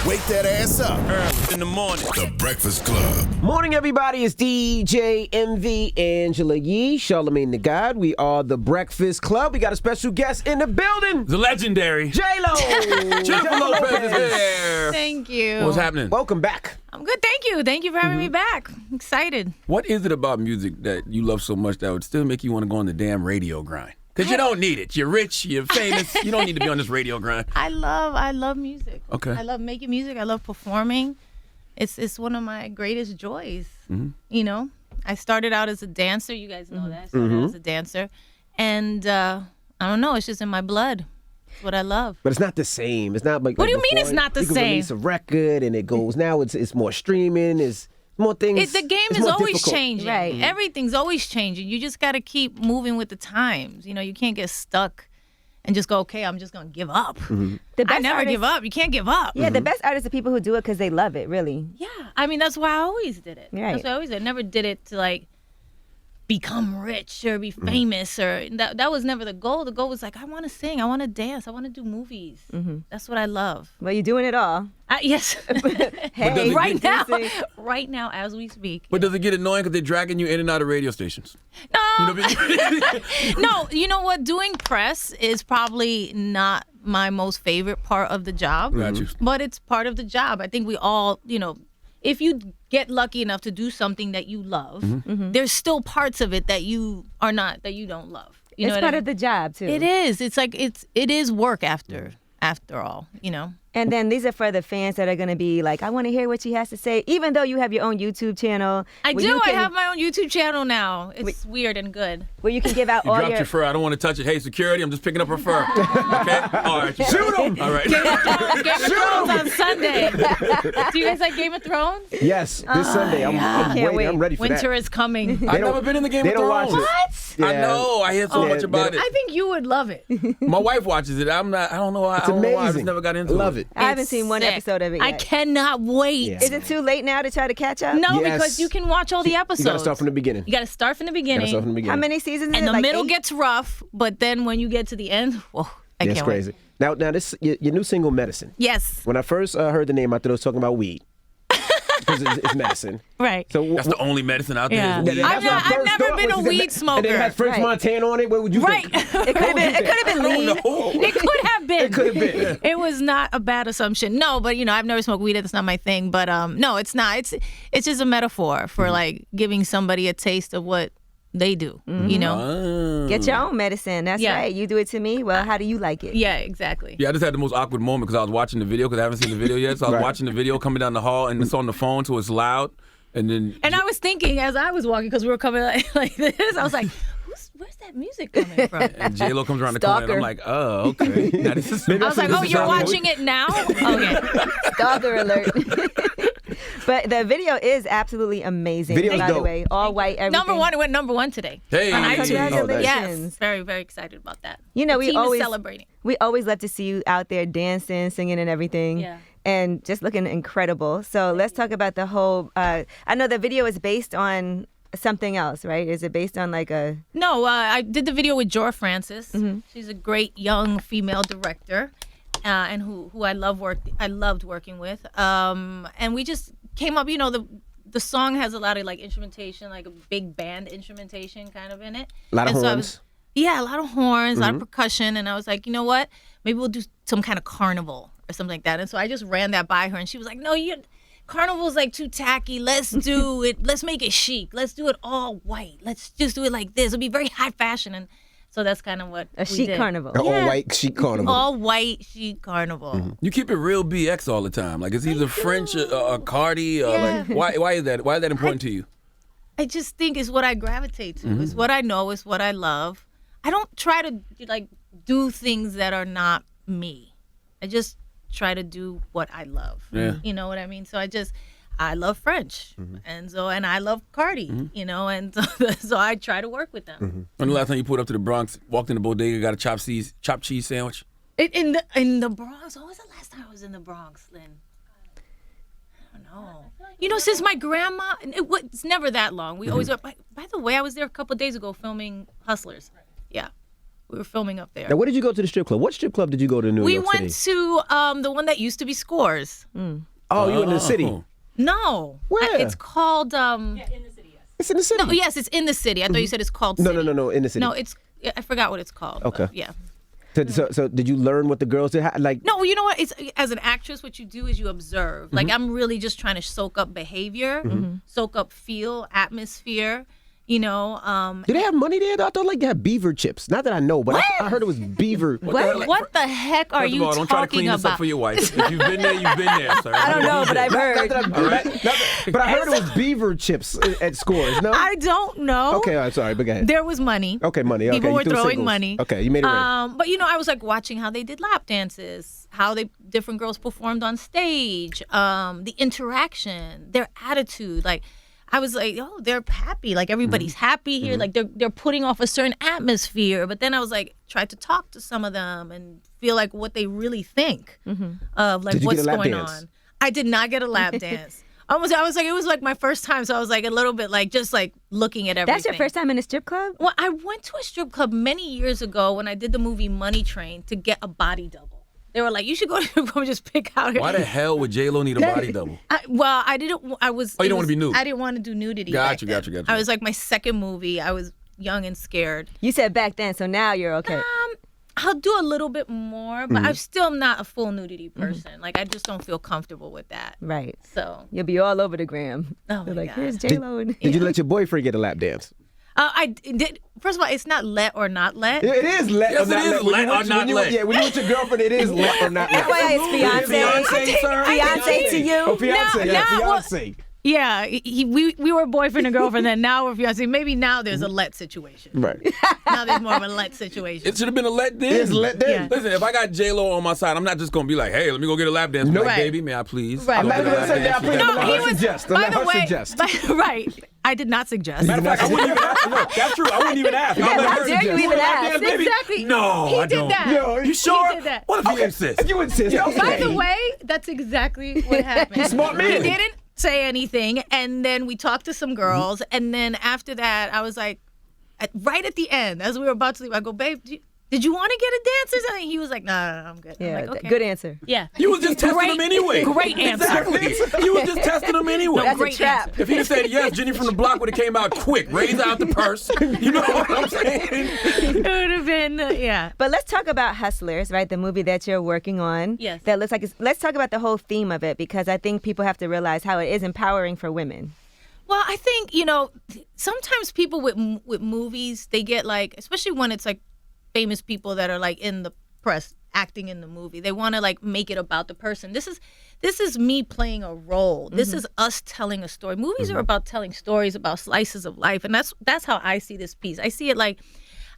Wake that ass up. Early in the morning. The Breakfast Club. Morning, everybody. It's DJ MV, Angela Yee, Charlamagne the God. We are the Breakfast Club. We got a special guest in the building. The legendary J-Lo. Jennifer Lopez is here. Thank you. What's happening? Welcome back. I'm good, thank you. Thank you for having me back. I'm excited. What is it about music that you love so much that would still make you want to go on the damn radio grind? Because you don't need it. You're rich, you're famous. You don't need to be on this radio grind. I love music. Okay. I love making music. I love performing. It's one of my greatest joys. You know, I started out as a dancer. You guys know that. I started out as a dancer. And I don't know. It's just in my blood. It's what I love. But it's not the same. It's not like. What do you before. mean it's not the you can same? release a record and it goes. Now it's more streaming. It's more things. The game it's is more always difficult. changing. Right. Everything's always changing. You just got to keep moving with the times. You know, you can't get stuck and just go, okay, I'm just going to give up. The I best never artists- give up. You can't give up. Yeah, the best artists are people who do it because they love it, really. Yeah. I mean, that's why I always did it. Right. That's why I always did it. I never did it to, like, become rich or be famous. Or that was never the goal. The goal was, like, I want to sing. I want to dance. I want to do movies. That's what I love. Well, you're doing it all. Yes. Hey, right now. Lucy. Right now, as we speak. But does it get annoying because they're dragging you in and out of radio stations? No. You know what I mean? No, you know what? Doing press is probably not my most favorite part of the job. Got you. But it's part of the job. I think we all, you know, if you get lucky enough to do something that you love, there's still parts of it that you are not, that you don't love. You know It's what part I of mean? the job, too. It is. It's like, it is work after all, you know? And then these are for the fans that are going to be like, I want to hear what she has to say, even though you have your own YouTube channel. I where do. you I can- have my own YouTube channel now. It's weird and good. Where you can give out You all dropped your... your fur. I don't want to touch it. Hey, security, I'm just picking up her fur. Okay? All right. Shoot him! All right. Game of Thrones on Sunday. Do you guys like Game of Thrones? Yes, this Sunday. I'm can't waiting. wait. I'm ready for Winter that. is coming. I've never been in the Game They of don't watch Thrones. it. What? I know. I hear so much about it. I think you would love it. My wife watches it. I don't know why. It's I don't know why I just amazing. never got into I love it. I haven't It's seen one sick. episode of it yet. I cannot wait. Yeah. Is it too late now to try to catch up? No, Yes. because you can watch all the episodes. You got to start from the beginning. You got to start from the beginning. How many seasons is And it? the Like middle 8? gets rough, but then when you get to the end, whoa, I It's can't crazy. wait. Now this your new single, Medicine. Yes, When I first heard the name, I thought it was talking about weed. Because it's medicine. right. So That's the only medicine out there. Yeah. Is weed. That's what I I've first never thought been when a she said weed And then it smoker. had French Right. Montana on it. What would you Right. think? It could have been lean. It could have been. It could have been. It was not a bad assumption. No, but you know, I've never smoked weed. That's not my thing. But no, it's not. It's just a metaphor for like giving somebody a taste of what they do. You know? Get your own medicine. That's Yeah. right. You do it to me. Well, how do you like it? Yeah, exactly. Yeah, I just had the most awkward moment because I was watching the video because I haven't seen the video yet. So I was Right. watching the video coming down the hall and it's on the phone, so it's loud. And then And I was thinking as I was walking, because we were coming like this, I was like, where's that music coming from? and J-Lo comes around the corner and Stalker. I'm like, oh, okay. Now this is I was like, This oh, is you're how- watching it now? Okay. Stalker alert. But the video is absolutely amazing, Video's by the dope. way. All white, everything. Number one, it went number one today. Hey. On Oh, iTunes. congratulations. Yes, very, very excited about that. You know, The we team always is celebrating. We always love to see you out there dancing, singing, and everything. Yeah. And just looking incredible. So let's talk about the whole. I know the video is based on something else, right? Is it based on like a? No, I did the video with Jor Francis. She's a great young female director, and who I loved working with. And we just came up. You know, the song has a lot of like instrumentation, like a big band instrumentation kind of in it. A lot of And so horns. yeah, a lot of horns, a lot of percussion, and I was like, you know what? Maybe we'll do some kind of carnival or something like that. And so I just ran that by her, and she was like, no, carnival's like too tacky. Let's do it. Let's make it chic. Let's do it all white. Let's just do it like this. It'll be very high fashion. And so that's kind of what A we chic did. carnival. An all-white chic carnival. All white chic carnival. You keep it real BX all the time. Like it's either French or Cardi. Or Yeah. like, why is that? Why is that important to you? I just think it's what I gravitate to. It's what I know. It's what I love. I don't try to like do things that are not me. I just try to do what I love. Yeah. You know what I mean? So I love French, and I love Cardi. You know, and so I try to work with them. When the last time you pulled up to the Bronx, walked in the bodega, got a chopped cheese sandwich? In the Bronx. When was the last time I was in the Bronx, Lynn? I don't know. You know, since my grandma, it's never that long. We always go. By the way, I was there a couple of days ago filming Hustlers. Yeah. We were filming up there. Now, where did you go to the strip club? What strip club did you go to in New We York went City? to the one that used to be Scores. Oh, you were in the city. No. Where? It's called... It's in the city. No, yes, it's in the city. I thought you said it's called No, City. no, in the city. No, I forgot what it's called. Okay. But yeah. So did you learn what the girls did? Like, No, you know what? It's as an actress, what you do is you observe. Like I'm really just trying to soak up behavior, soak up feel, atmosphere. You know. do they have money there? I thought like they had beaver chips. Not that I know, but I heard it was beaver. What the heck are First you of all, don't try to talking clean this up about? for your wife. If you've been there, you've been there, sir. I don't know, but I've heard. But I heard it was beaver chips at Scores. No. I don't know. Okay, I'm sorry, but go ahead. There was money. Okay, money. Okay, People you were threw throwing singles. money. Okay, you made it right. But I was like watching how they did lap dances, how different girls performed on stage, the interaction, their attitude. Like I was like, oh, they're happy. Like everybody's happy here. Like they're putting off a certain atmosphere. But then I was like, tried to talk to some of them and feel like what they really think of like Did you what's get a lap going dance? on. I did not get a lap dance. I was like, it was like my first time, so I was like a little bit like just like looking at everything. That's your first time in a strip club? Well, I went to a strip club many years ago when I did the movie Money Train to get a body double. They were like, you should go to the strip club and just pick out. Why the hell would J-Lo need a body double? I didn't. I was. Oh, you don't want to be nude? I didn't want to do nudity. Got you. I was like my second movie. I was young and scared. You said back then, so now you're okay. I'll do a little bit more, but I'm still not a full nudity person. Like I just don't feel comfortable with that. Right. So You'll be all over the gram. Oh, They're my like, God. here's J-Lo. Did you let your boyfriend get a lap dance? I did. First of all, it's not let or not let. It is let Yes, or not it is let. When let you or with- not when you- let. Yeah, when you with your girlfriend, it is let or not let. FYI, it's fiance. Fiance to you. Oh, fiance, Now- now- fiance. Yeah, we were boyfriend and girlfriend, and now we're fiancé. Maybe now there's a let situation. Right. Now there's more of a let situation. It should have been a let then. It's let then. Yeah. Listen, if I got J-Lo on my side, I'm not just going to be like, hey, let me go get a lap dance. No. Like, Right. baby, may I please? Right. I'm not Go get a going to lap say that. dance. Please, No, let he her was. suggest. By Let the her way, suggest. right. I did not suggest. Matter of fact, I wouldn't even ask. No, that's true. I wouldn't even ask. Yeah, I'll let how her dare you suggest. even Want a lap ask? dance, baby? Exactly. No, He I did don't. that. No, You sure? He did that. What if you insist? You insist. By Okay. the way, that's exactly what happened. Smart man. He didn't say anything, and then we talked to some girls, and then after that, I was like, right at the end, as we were about to leave, I go, babe, did you want to get a dance or something? He was like, no, I'm good. I'm Yeah, like, okay. good answer. Yeah. You was just testing him anyway. Great answer. Exactly. You was just testing him anyway. That's great a trap. If he'd have said yes, Jenny from the block would have came out quick. Raise out the purse. You know what I'm saying? It would have been, yeah. But let's talk about Hustlers, right? The movie that you're working on. Yes. That looks like let's talk about the whole theme of it, because I think people have to realize how it is empowering for women. Well, I think, sometimes people with movies, they get like, especially when it's like famous people that are like in the press acting in the movie, they want to like make it about the person. This is me playing a role. This is us telling a story. Movies are about telling stories, about slices of life, and that's how I see this piece. I see it like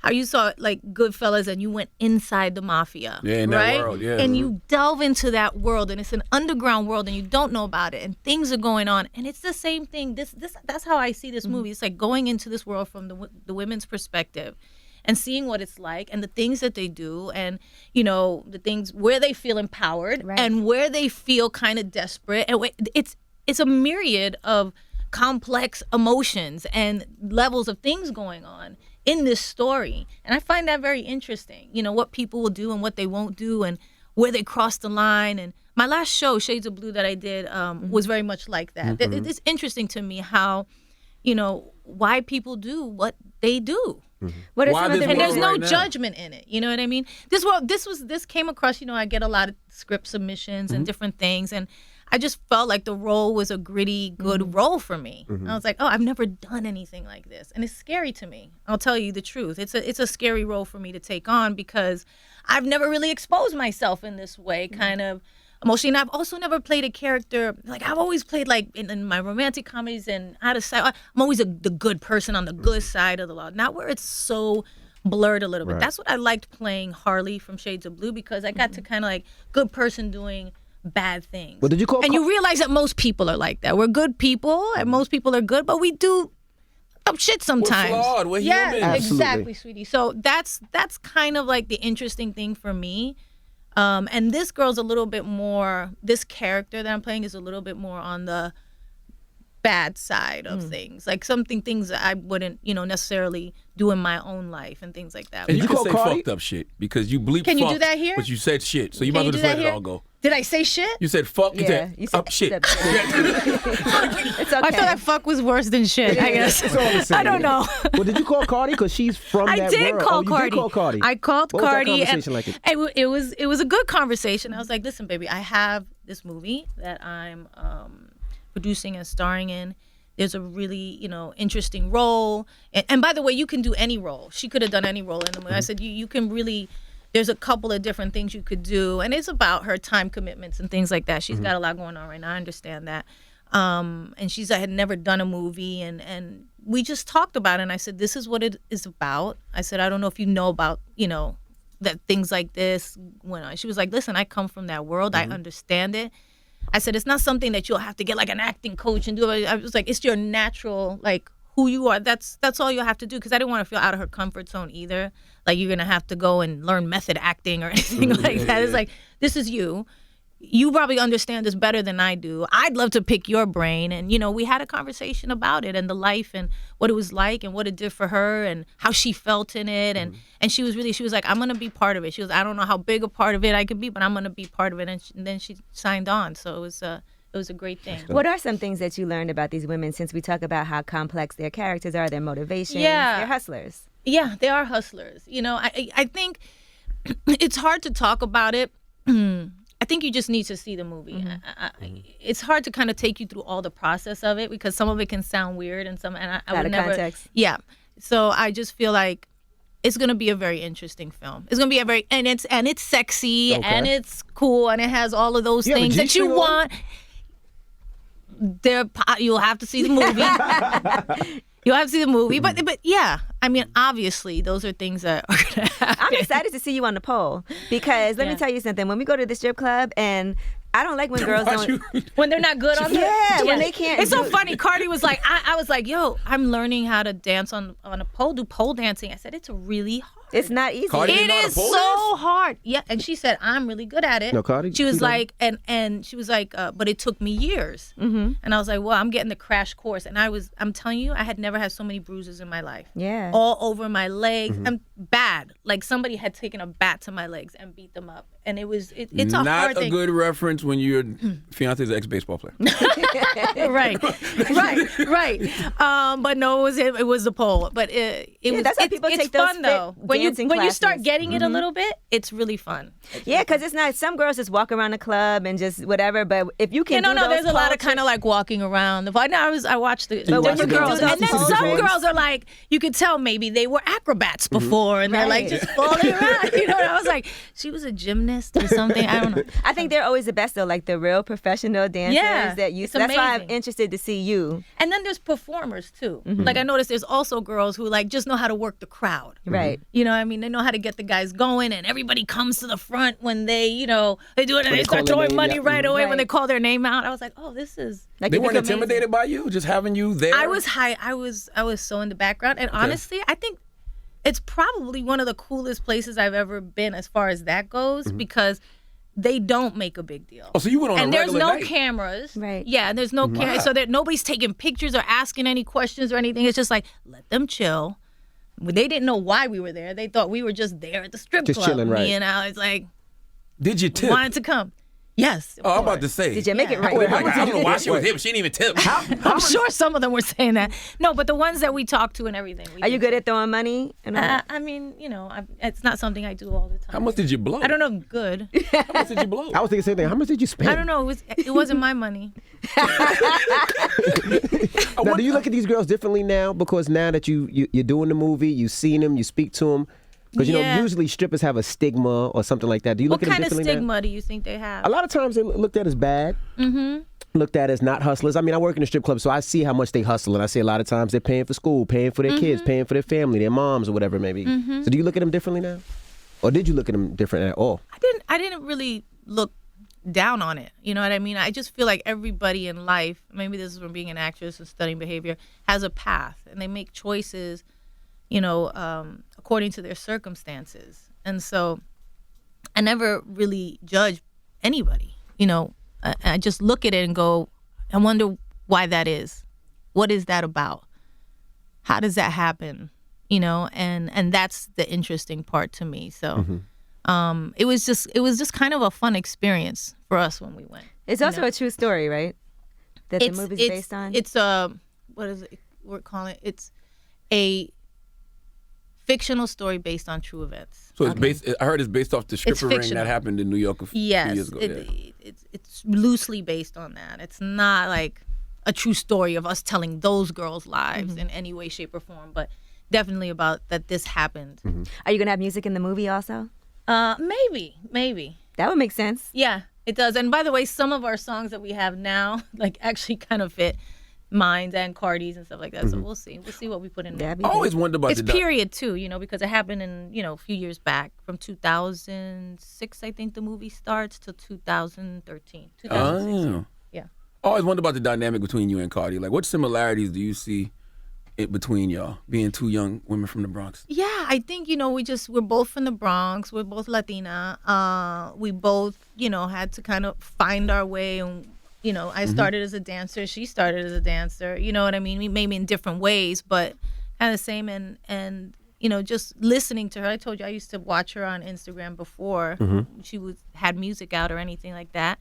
how you saw like Goodfellas and you went inside the mafia, Yeah, in that right? world, yeah. And you delve into that world, and it's an underground world, and you don't know about it, and things are going on, and it's the same thing. That's how I see this movie. It's like going into this world from the women's perspective, and seeing what it's like, and the things that they do, and the things where they feel empowered, Right. and where they feel kind of desperate, and it's a myriad of complex emotions and levels of things going on in this story. And I find that very interesting, what people will do and what they won't do and where they cross the line. And my last show, Shades of Blue, that I did was very much like that. It's interesting to me how, why people do what they do. What are Why some of this the And there's world no right now? judgment in it. You know what I mean? This came across, I get a lot of script submissions and different things. And I just felt like the role was a gritty, good role for me. I was like, oh, I've never done anything like this. And it's scary to me. I'll tell you the truth. It's a scary role for me to take on because I've never really exposed myself in this way, kind of emotionally. And I've also never played a character, like I've always played like in my romantic comedies and out of sight. I'm always the good person on the good side of the law, not where it's so blurred a little bit. Right. That's what I liked playing Harley from Shades of Blue, because I got to kind of like good person doing bad things. Well, did you call? And you realize that most people are like that. We're good people, and most people are good, but we do shit sometimes. flawed. We're yeah, human. Absolutely. exactly, sweetie. So that's kind of like the interesting thing for me. And this girl's a little bit more. This character that I'm playing is a little bit more on the bad side of things, like things that I wouldn't, necessarily do in my own life and things like that. And you can call say Cardi? fucked up shit because you bleep Can you fucked, do that here? but you said shit, so you might Can as you well do just that let it here? all go. Did I say shit? You said fuck. You said you said up shit. It's okay. I feel like fuck was worse than shit, I guess. It's all the same. I don't know. Well, did you call Cardi? Because she's from I that did world. call Oh, you Cardi. did call Cardi. I called What was that Cardi. conversation like? It was a good conversation. I was like, listen, baby, I have this movie that I'm producing and starring in. There's a really, interesting role. And by the way, you can do any role. She could have done any role in the movie. I said, you can really, there's a couple of different things you could do. And it's about her time commitments and things like that. She's got a lot going on right now. I understand that. And I had never done a movie. And we just talked about it. And I said, this is what it is about. I said, I don't know if you know about, that things like this went on. She was like, listen, I come from that world. I understand it. I said, it's not something that you'll have to get like an acting coach and do. I was like, it's your natural, like who you are. That's all you'll have to do. Because I didn't want to feel out of her comfort zone either. Like you're going to have to go and learn method acting or anything like that. It's like, this is you. You probably understand this better than I do. I'd love to pick your brain. And, we had a conversation about it and the life and what it was like and what it did for her and how she felt in it. And she was like, I'm going to be part of it. She was, I don't know how big a part of it I could be, but I'm going to be part of it. And then she signed on. So it was a great thing. What are some things that you learned about these women since we talk about how complex their characters are, their motivations? Yeah. They're hustlers. Yeah, they are hustlers. I think it's hard to talk about it. I think you just need to see the movie. It's hard to kind of take you through all the process of it because some of it can sound weird and I would never. Context. Yeah. So I just feel like it's gonna be a very interesting film. It's gonna be and it's sexy and it's cool and it has all of those things that you want. You'll have to see the movie. You'll have to see the movie, but yeah, I mean, obviously, those are things that are gonna happen. I'm excited to see you on the pole because let me tell you something. When we go to the strip club, and I don't like when girls don't. When they're not good on it. Yeah, when they can't. It's so funny. Cardi was like, I was like, yo, I'm learning how to dance on a pole, do pole dancing. I said, it's really hard. It's not easy. Cardi It is so hard. Yeah, and she said, I'm really good at it. No, Cardi? She was like, and she was like, but it took me years. Mm-hmm. And I was like, well, I'm getting the crash course. And I'm telling you, I had never had so many bruises in my life. Yeah. All over my legs. I'm bad. Like somebody had taken a bat to my legs and beat them up. And it's a hard Not a thing. good reference when your fiance's an ex-baseball player. right. But no, it was the pole. But that's how people it's take those fun though. When you classes. start getting it a little bit, it's really fun. Yeah, because it's not. Some girls just walk around the club and just whatever. But if you can, There's a lot of kind of like walking around. I watched the watched different the girls, girls. and then You see the some ones? girls are like, you could tell maybe they were acrobats before, and they're like Right. just falling around. And I was like, she was a gymnast or something. I don't know. I think they're always the best though, like the real professional dancers Yeah, that you. it's That's why I'm amazing. interested to see you. And then there's performers too. Like I noticed there's also girls who like just know how to work the crowd. Right. You know what I mean? They know how to get the guys going and everybody comes to the front when they do it and they start call their throwing name, money yeah. right away when Right. they call their name out. I was like, oh, this is Like They if you weren't could- intimidated by you, just having you there. I was high. I was so in the background. And honestly, I think it's probably one of the coolest places I've ever been as far as that goes because they don't make a big deal. Oh, so you went on and a there's regular no night. cameras. Right. Yeah, and there's no cameras. So that nobody's taking pictures or asking any questions or anything. It's just like, let them chill. They didn't know why we were there. They thought we were just there at the strip Just club. chilling, right. Me and I was like, Did you tip? wanted to come. Yes. of Oh, I'm about course. to say. Did you make it right? Wait, now? I don't know why she was here, but she didn't even tip. I'm sure some of them were saying that. No, but the ones that we talked to and everything. Are you good at throwing money? And all that? I mean, it's not something I do all the time. How much did you blow? I don't know. Good. How much did you blow? I was thinking the same thing. How much did you spend? I don't know. It wasn't my money. Now, do you look at these girls differently now? Because now that you're doing the movie, you've seen them, you speak to them. Because Yeah. usually strippers have a stigma or something like that. Do you What look at kind them of differently stigma do you think they now? have? A lot of times they're looked at as bad. Looked at as not hustlers. I mean, I work in a strip club, so I see how much they hustle, and I see a lot of times they're paying for school, paying for their kids, paying for their family, their moms, or whatever it may be. So do you look at them differently now, or did you look at them different at all? I didn't really look down on it. You know what I mean? I just feel like everybody in life, maybe this is from being an actress and studying behavior, has a path, and they make choices, according to their circumstances. And so I never really judge anybody. I just look at it and go, I wonder why that is. what is that about? How does that happen? You know, and that's the interesting part to me. So it was just kind of a fun experience for us when we went. It's also a true story, right? That the movie's based on? It's what is it we're calling it? It's a fictional story based on true events. So it's based. I heard it's based off the stripper ring that happened in New York a few years ago. It's loosely based on that. It's not like a true story of us telling those girls' lives in any way, shape, or form, but definitely about that this happened. Are you gonna have music in the movie also? Maybe. That would make sense. Yeah, it does. And by the way, some of our songs that we have now, like, actually kind of fit mine and Cardi's and stuff like that. So we'll see. We'll see what we put in there. I always wondered about it's period too, you know, because it happened in, you know, a few years back, from 2006, I think the movie starts, to 2013. 2006. Yeah. I always wondered about the dynamic between you and Cardi. Like, what similarities do you see between y'all, being two young women from the Bronx? Yeah, I think, you know, we're both from the Bronx. We're both Latina. We both, you know, had to kind of find our way. And, you know, I started as a dancer. She started as a dancer. You know what I mean? We maybe in different ways, but kind of the same. And you know, just listening to her. I told you I used to watch her on Instagram before she had music out or anything like that.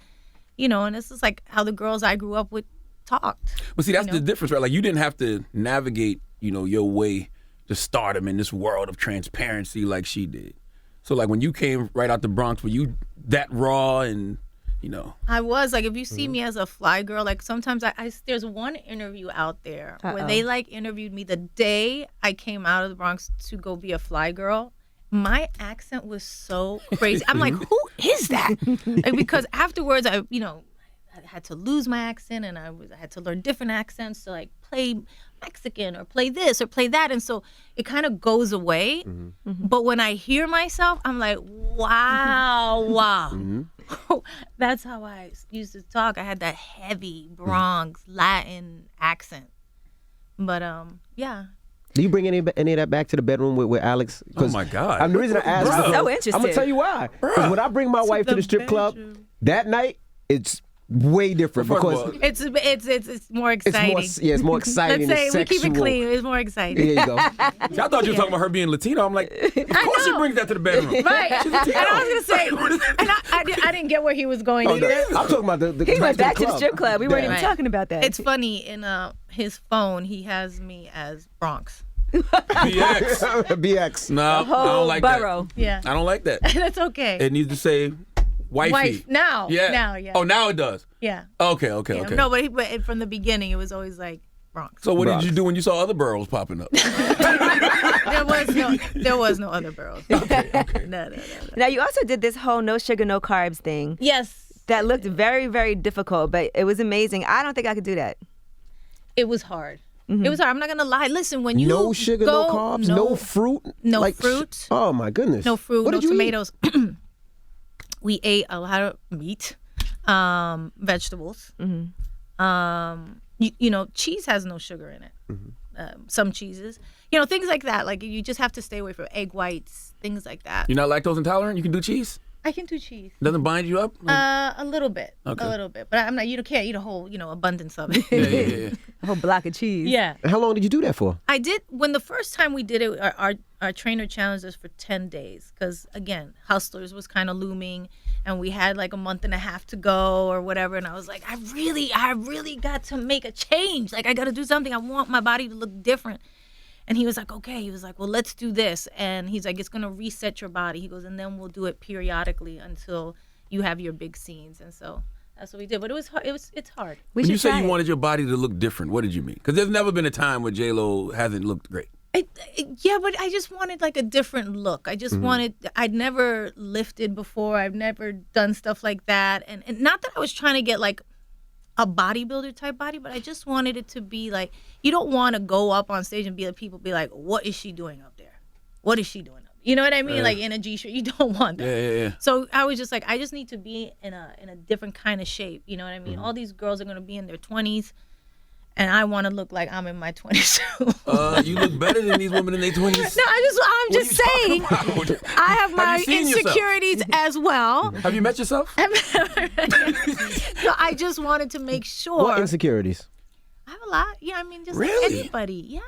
You know, and this is like how the girls I grew up with talked. But see, that's the difference, right? Like, you didn't have to navigate, you know, your way to stardom in this world of transparency like she did. So, like, when you came right out the Bronx, were you that raw and, you know? I was. Like, if you see me as a fly girl, like, sometimes there's one interview out there where they, like, interviewed me the day I came out of the Bronx to go be a fly girl. My accent was so crazy. I'm like, who is that? Like, because afterwards, I had to lose my accent, and I had to learn different accents to, like, play Mexican or play this or play that. And so it kind of goes away. But when I hear myself, I'm like, wow. That's how I used to talk. I had that heavy Bronx Latin accent. But yeah. Do you bring any of that back to the bedroom with Alex? Oh my God! The reason I asked, I'm so interested. I'm gonna tell you why. Because when I bring my wife to the strip club, that night it's way different because it's more exciting. It's more exciting. Let's say and we keep it sexual. clean. It's more exciting. There you go. See, I thought you were talking about her being Latino. I'm like, of course she brings that to the bedroom. Right. And I was gonna say, and I didn't get where he was going either. I'm talking about the He went back to the club. strip club. We weren't even talking about that. It's funny, in his phone he has me as Bronx. BX. BX. No, I don't like borough. that. Yeah. I don't like that. That's okay. It needs to say wifey. Wife. Now. Yeah. Yeah. Oh, now it does. Yeah. Okay. Yeah. No, but from the beginning it was always like Bronx. So what did you do when you saw other boroughs popping up? There was no other boroughs. Okay. No. Now, you also did this whole no sugar, no carbs thing. Yes. That looked very, very difficult, but it was amazing. I don't think I could do that. It was hard. It was hard. I'm not gonna lie. Listen, when you no sugar, no carbs, no fruit, no fruit. Oh my goodness. No fruit, what no did you tomatoes. We ate a lot of meat, vegetables. You know, cheese has no sugar in it. Some cheeses, you know, things like that. Like, you just have to stay away from egg whites, things like that. You're not lactose intolerant? You can do cheese? I can do cheese. Doesn't bind you up? A little bit. Okay. A little bit. But I'm not. You can't eat a whole, abundance of it. Yeah. A whole block of cheese. Yeah. How long did you do that for? I did. When the first time we did it, our trainer challenged us for 10 days. Because, again, Hustlers was kind of looming. And we had like a month and a half to go or whatever. And I was like, I really got to make a change. Like, I got to do something. I want my body to look different. And he was like, okay. He was like, well, let's do this. And he's like, it's going to reset your body. He goes, and then we'll do it periodically until you have your big scenes. And so that's what we did. But it was hard. It's hard. When you say you wanted your body to look different, what did you mean? Because there's never been a time where J-Lo hasn't looked great. Yeah, but I just wanted like a different look. I just wanted, I'd never lifted before. I've never done stuff like that. And not that I was trying to get like a bodybuilder type body, but I just wanted it to be like, you don't want to go up on stage and people be like, what is she doing up there? What is she doing up there? You know what I mean? Like, in a G-shirt, you don't want that. Yeah. So I was just like, I just need to be in a different kind of shape. You know what I mean? All these girls are going to be in their 20s. And I want to look like I'm in my 20s. You look better than these women in their 20s. No, I'm just saying. I have my insecurities as well. Have you met yourself? So I just wanted to make sure. What insecurities? I have a lot. Yeah, I mean, just Really? like anybody.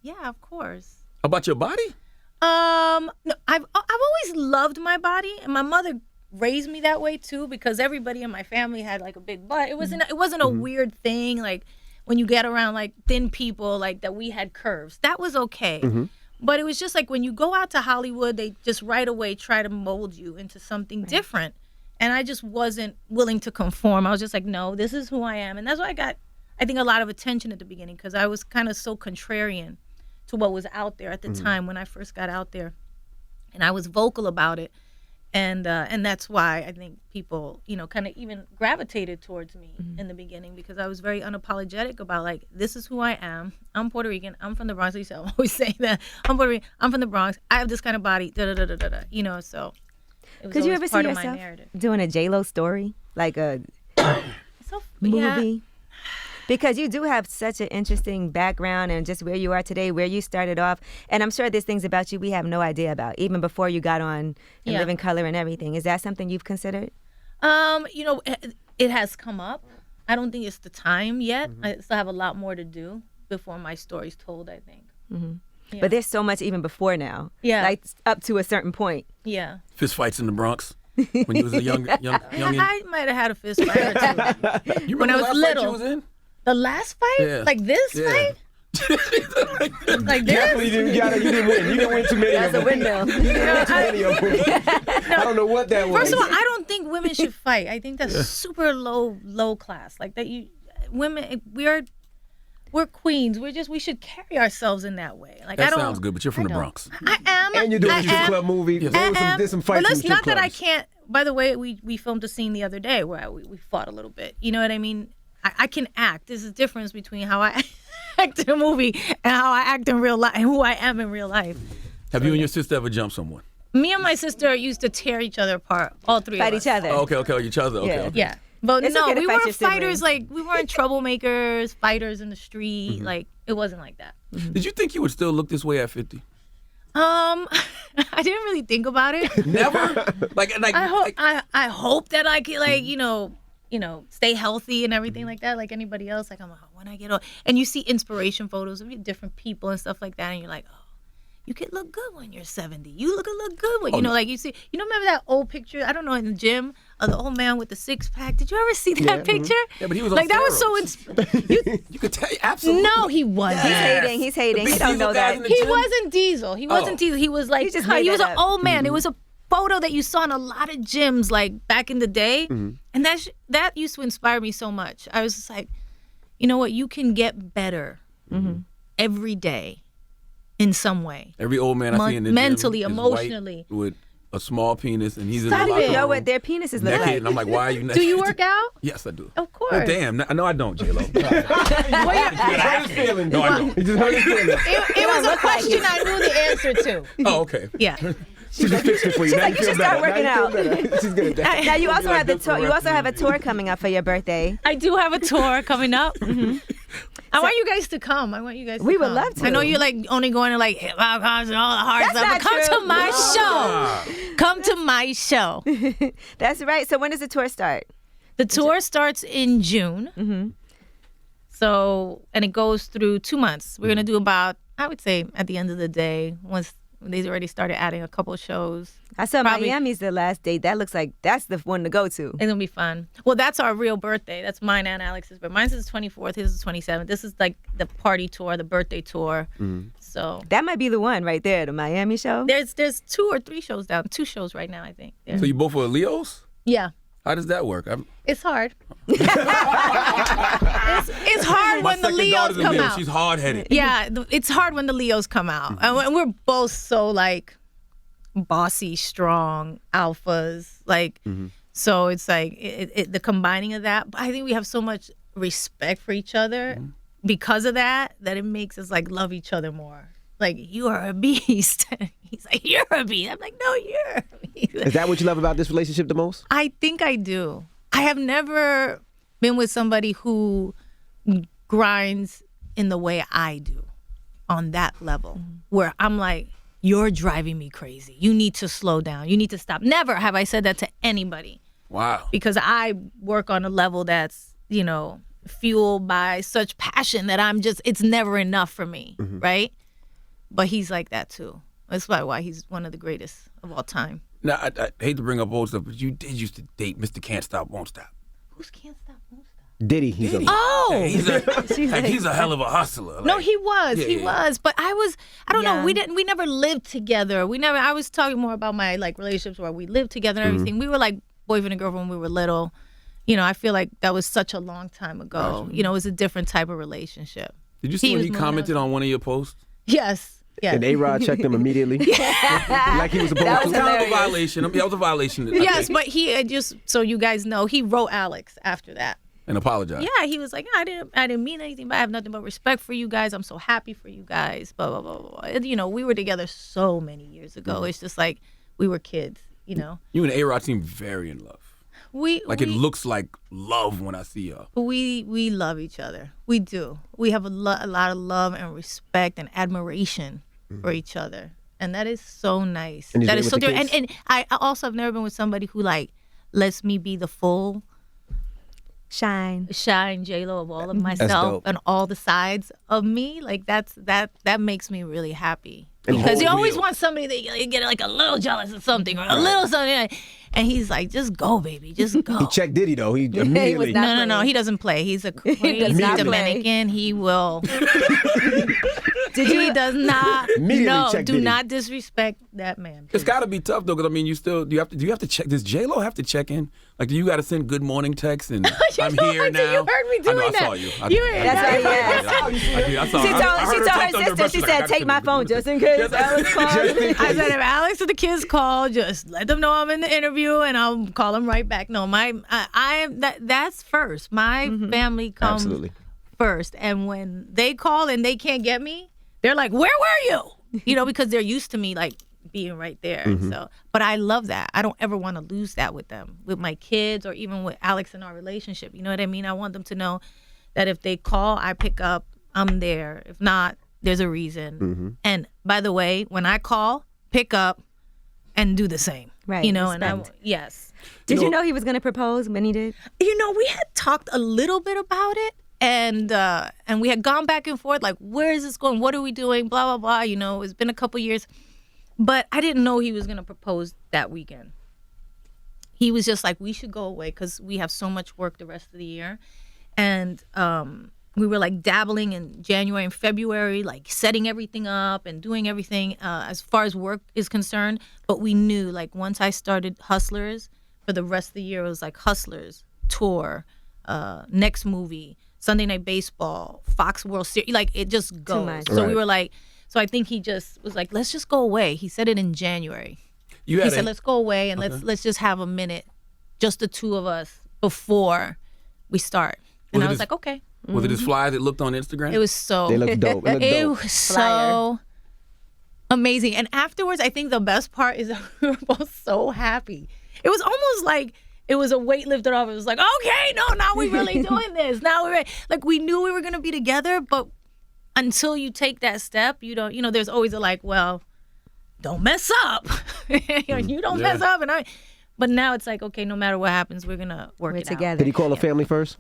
Yeah, of course. About your body? No, I've always loved my body, and my mother raised me that way too, because everybody in my family had like a big butt. It wasn't a weird thing like when you get around like thin people like that. We had curves. That was okay. But it was just like when you go out to Hollywood, they just right away try to mold you into something different. And I just wasn't willing to conform. I was just like, no, this is who I am. And that's why I got, I think, a lot of attention at the beginning, because I was kind of so contrarian to what was out there at the time when I first got out there. And I was vocal about it. And that's why I think people, kind of even gravitated towards me in the beginning, because I was very unapologetic about, like, this is who I am. I'm Puerto Rican. I'm from the Bronx. I'm always saying that. I'm Puerto Rican. I'm from the Bronx. I have this kind of body, so it was Could you always ever see part of my yourself narrative. doing a J-Lo story, like a So, movie? yeah. Because you do have such an interesting background and just where you are today, where you started off. And I'm sure there's things about you we have no idea about, even before you got on and Live in Color and everything. Is that something you've considered? It has come up. I don't think it's the time yet. I still have a lot more to do before my story's told, I think. Yeah. But there's so much even before now. Yeah. Like up to a certain point. Yeah. Fist fights in the Bronx when you was a young. I might have had a fist fight or two. You when I remember was the last fight little. you was in? The last fight? Yeah. Like this Yeah. fight? Like Definitely this? you didn't win. You didn't win too many That's of a them. windmill. You didn't win too many of them. I don't know what that was. First of all, I don't think women should fight. I think that's super low class. Like that women, we're queens. We should carry ourselves in that way. Like That I don't. sounds good, but you're from the Bronx. I am. And you're doing I a strip am. club movie. Yes. There's some fights But in it's strip not clubs. that I can't. By the way, we filmed a scene the other day where we fought a little bit. You know what I mean? I can act. There's a difference between how I act in a movie and how I act in real life and who I am in real life. Have you and your sister ever jumped someone? Me and my sister used to tear each other apart. All three Fight of us. each other. Oh, okay, each other. Okay, Yeah. okay. Yeah. But It's no, okay to we fight your weren't fighters. sibling. Like, we weren't troublemakers, fighters in the street. Like, it wasn't like that. Did you think you would still look this way at 50? I didn't really think about it. Never. I hope that I could, like, stay healthy and everything like that, like anybody else. Like, I'm like, when I get old, and you see inspiration photos of different people and stuff like that, and you're like, oh, you could look good when you're 70. You look good when like you see. Remember that old picture? I don't know, in the gym of the old man with the 6-pack. Did you ever see that picture? Yeah, but he was on like that was steroids. You could tell. Absolutely. No, he wasn't. He's hating. He don't know that. He wasn't Diesel. He wasn't Diesel. He was like, He just he made was that an up. old man. It was a photo that you saw in a lot of gyms, like back in the day, and that used to inspire me so much. I was just like, you know what? You can get better every day, in some way. Every old man I see in the mentally, gym is emotionally. white with a small penis, and he's in Stop the locker it. room You know what their penises look naked, like. and I'm like, why are you naked? Do you work out? Yes, I do. Of course. Oh, damn. No, I don't, J-Lo. He just hurt his feelings. No, I don't. He just hurt his feelings. It was a question I knew the answer to. Oh, okay. Yeah. She just fixed it for you. Now like, you you feel should start better. working Now you out. feel better. She's good at that. Now you also like have the this for tour. You the also have a tour coming up for your birthday. I do have a tour coming up. I want you guys to come. I want you guys to We would come. love to. I know you're like only going to like hip hop concerts and all the hard That's stuff, not but come true. to my show. Come to my show. That's right. So when does the tour start? The tour starts in June. So, and it goes through 2 months. We're going to do about, I would say, at the end of the day, once they already started adding a couple of shows. I saw Probably- Miami's the last date. That looks like that's the one to go to. It's gonna be fun. Well, that's our real birthday. That's mine and Alex's birthday. Mine's is the 24th. His is the 27th. This is like the party tour, the birthday tour. So That might be the one right there, the Miami show. there's 2 or 3 shows down. 2 shows right now, I think. Yeah. So you both are Leos? Yeah. How does that work? It's hard. it's hard My when the second Leos daughter's a come Leo. out. She's hard-headed. Yeah, it's hard when the Leos come out. And we're both so like bossy, strong alphas. Like, so it's like the combining of that. But I think we have so much respect for each other because of that it makes us like love each other more. Like, you are a beast. He's like, you're a beast. I'm like, no, you're a beast. Is that what you love about this relationship the most? I think I do. I have never been with somebody who grinds in the way I do on that level, where I'm like, you're driving me crazy. You need to slow down. You need to stop. Never have I said that to anybody, Wow. because I work on a level that's, fueled by such passion that it's never enough for me, right? But he's like that too. That's probably why he's one of the greatest of all time. Now, I hate to bring up old stuff, but you did used to date Mr. Can't Stop, Won't Stop. Who's Can't Stop, Won't Stop? Diddy. Oh! He's a hell of a hustler. No, he was. He was. But I don't know. We never lived together. I was talking more about my like relationships where we lived together and everything. We were like boyfriend and girlfriend when we were little. You know, I feel like that was such a long time ago. You know, it was a different type of relationship. Did you see when he commented on one of your posts? Yes. Yeah. And A-Rod checked him immediately. Like he was supposed to. That was kind of a violation. That was a violation. Yes, but he had just, so you guys know, he wrote Alex after that. And apologized. Yeah, he was like, I didn't mean anything, but I have nothing but respect for you guys. I'm so happy for you guys. Blah, blah, blah, blah. And, you know, we were together so many years ago. It's just like we were kids, you know. You and A-Rod seem very in love. It looks like love when I see y'all. We love each other. We do. We have a lot of love and respect and admiration for each other. And that is so nice. And that is so dear. And I also have never been with somebody who like lets me be the full shine J-Lo of all of myself and all the sides of me. Like that makes me really happy. Because you always want somebody that you get like a little jealous of something or a little something. And he's like, just go, baby, just go. He checked Diddy though. He immediately. No. He doesn't play. He's a crazy Dominican. He will. He does not. Do not disrespect that man. It's got to be tough though, because I mean, do you have to check? Does J-Lo have to check in? Like, do you got to send good morning texts and I'm here now? You heard me doing that. I saw you. She told her sister. She said, "Take my phone just in case Alex calls." I said, if Alex or the kids call, just let them know I'm in the interview and I'll call them right back. No, that's first. My family comes first, and when they call and they can't get me, they're like, "Where were you?" You know, because they're used to me like being right there. So, but I love that. I don't ever want to lose that with them, with my kids, or even with Alex in our relationship. You know what I mean? I want them to know that if they call, I pick up, I'm there. If not, there's a reason. And by the way, when I call, pick up and do the same. Right. You know, respect. Yes. Did you know he was going to propose when he did? You know, we had talked a little bit about it. And we had gone back and forth, like, where is this going? What are we doing? Blah, blah, blah. You know, it's been a couple years. But I didn't know he was going to propose that weekend. He was just like, we should go away because we have so much work the rest of the year. And we were like dabbling in January and February, like setting everything up and doing everything as far as work is concerned. But we knew, like, once I started Hustlers, for the rest of the year, it was like Hustlers, tour, next movie, Sunday Night Baseball, Fox World Series. Like, it just goes. Too much. So we were like, so I think he just was like, let's just go away. He said it in January. He said, let's go away and let's just have a minute, just the two of us, before we start. And I was like, okay. Was it his flyer that looked on Instagram? It was so. They looked dope. It was so amazing. And afterwards, I think the best part is that we were both so happy. It was almost like it was a weight lifted off. It was like, okay, no, now we're really doing this. Now we're like, we knew we were going to be together, but until you take that step, you don't, you know, there's always a like, well, don't mess up. You don't mess up. But now it's like, okay, no matter what happens, we're going to work it together. out. Did he call the family first?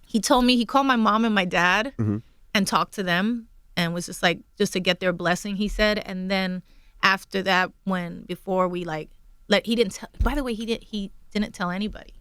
He told me, he called my mom and my dad and talked to them and was just like, just to get their blessing, he said. And then after that, before we he didn't tell, by the way, he didn't tell anybody.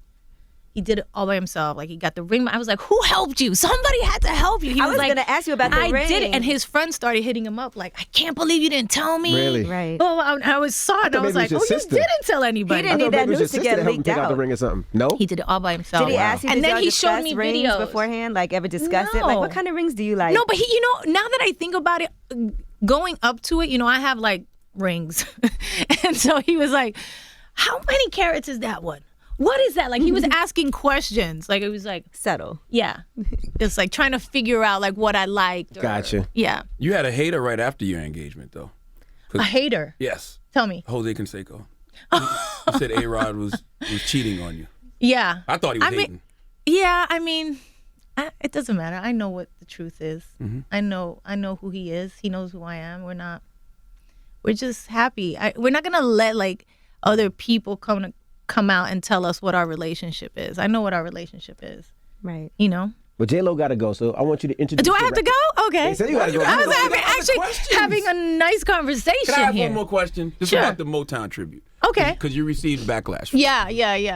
He did it all by himself. Like, he got the ring. I was like, who helped you? Somebody had to help you. He was like, going to ask you about the ring. I did it. And his friends started hitting him up like, I can't believe you didn't tell me. Really? Right. Oh, I was sorry. I was like, oh, you didn't tell anybody. He didn't need that news to get leaked pick out the out. ring or something. No? He did it all by himself. Did he ask you, and then he showed discuss me rings videos beforehand? Like, ever discuss it? Like, what kind of rings do you like? No, but he, you know, now that I think about it, going up to it, you know, I have like rings. And so he was like, how many carats is that one? What is that? Like, he was asking questions. Like, it was like subtle. Yeah. It's like trying to figure out like what I liked. Gotcha. Yeah. You had a hater right after your engagement, though. A hater? Yes. Tell me. Jose Canseco. He said A-Rod was cheating on you. Yeah. I thought he was hating. Yeah, I mean, it doesn't matter. I know what the truth is. I know who he is. He knows who I am. We're just happy. We're not gonna let like other people come out and tell us what our relationship is. I know what our relationship is. Right. You know? But J-Lo got to go, so I want you to introduce. Do I have to go? Okay. They said you got to go. I was questions. having a nice conversation Can I have here. one more question? Just Sure. about the Motown tribute. Okay. Because you received backlash. Yeah.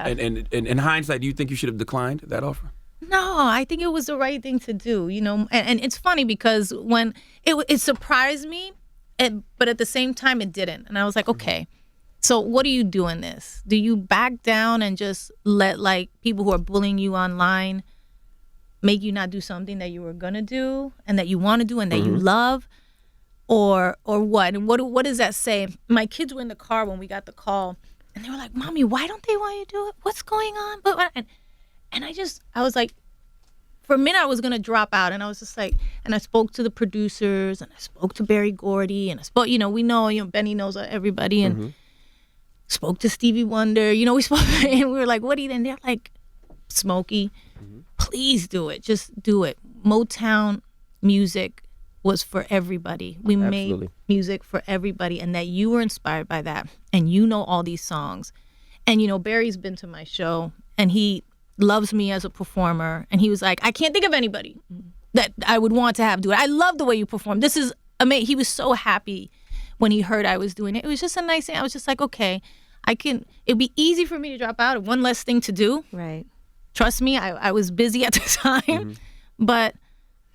And in hindsight, do you think you should have declined that offer? No, I think it was the right thing to do, you know. And it's funny because when it surprised me, but at the same time it didn't. And I was like, okay, so what do you do in this? Do you back down and just let like people who are bullying you online make you not do something that you were gonna do and that you want to do and that you love, or what? And what does that say? My kids were in the car when we got the call, and they were like, "Mommy, why don't they want you to do it? What's going on?" And I was like, for a minute I was gonna drop out, and I was just like, and I spoke to the producers, and I spoke to Berry Gordy, and I spoke, we know, Benny knows everybody, and spoke to Stevie Wonder, we spoke, and we were like, what do you? And they're like, Smokey. Please do it. Just do it. Motown music was for everybody. We made music for everybody, and that you were inspired by that, and all these songs. And Barry's been to my show, and he loves me as a performer, and he was like, I can't think of anybody that I would want to have do it. I love the way you perform. This is amazing. He was so happy when he heard I was doing it. It was just a nice thing. I was just like, okay, it'd be easy for me to drop out. One less thing to do. Right. Trust me, I was busy at the time, but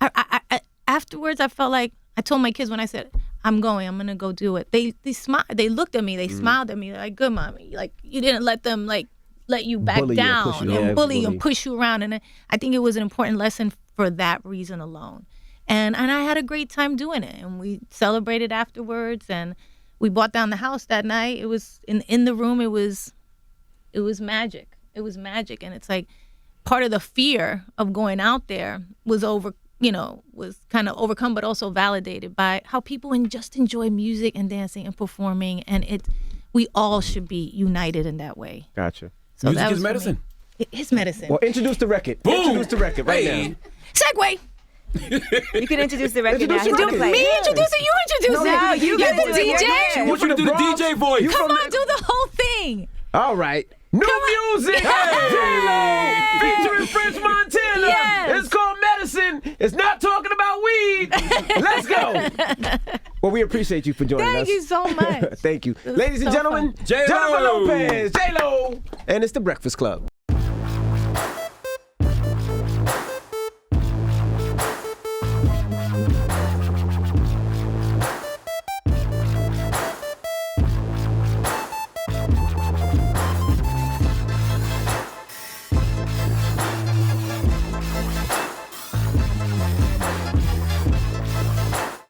I afterwards I felt like I told my kids when I said I'm gonna go do it. They smiled. They looked at me. They smiled at me. They're like, "Good, mommy. Like you didn't let them let you back Bully you or push down you. and Yeah, bully bully. and push you around." And I think it was an important lesson for that reason alone. And I had a great time doing it. And we celebrated afterwards. And we bought down the house that night. It was in the room. It was magic. It was magic. And it's like, part of the fear of going out there was was kind of overcome, but also validated by how people just enjoy music and dancing and performing, and we all should be united in that way. Gotcha. So Music that is was for me. medicine. It is medicine. Well, introduce the record. Boom. Introduce the record right Hey. now. Segue. You can introduce the record now. Introduce He's the gonna record. play Me it. introduce it. You introduce it. No, you You're gotta the do it. DJ. Yeah. I want you to do the Bronx. DJ voice. You Come from on, do the whole thing. All right. New music. Hey. J-Lo featuring French Montana. Yes. It's called Medicine. It's not talking about weed. Let's go. Well, we appreciate you for joining us. Thank you so much. Thank you. Ladies and so gentlemen, J-Lo. Jennifer Lopez, J-Lo. And it's The Breakfast Club.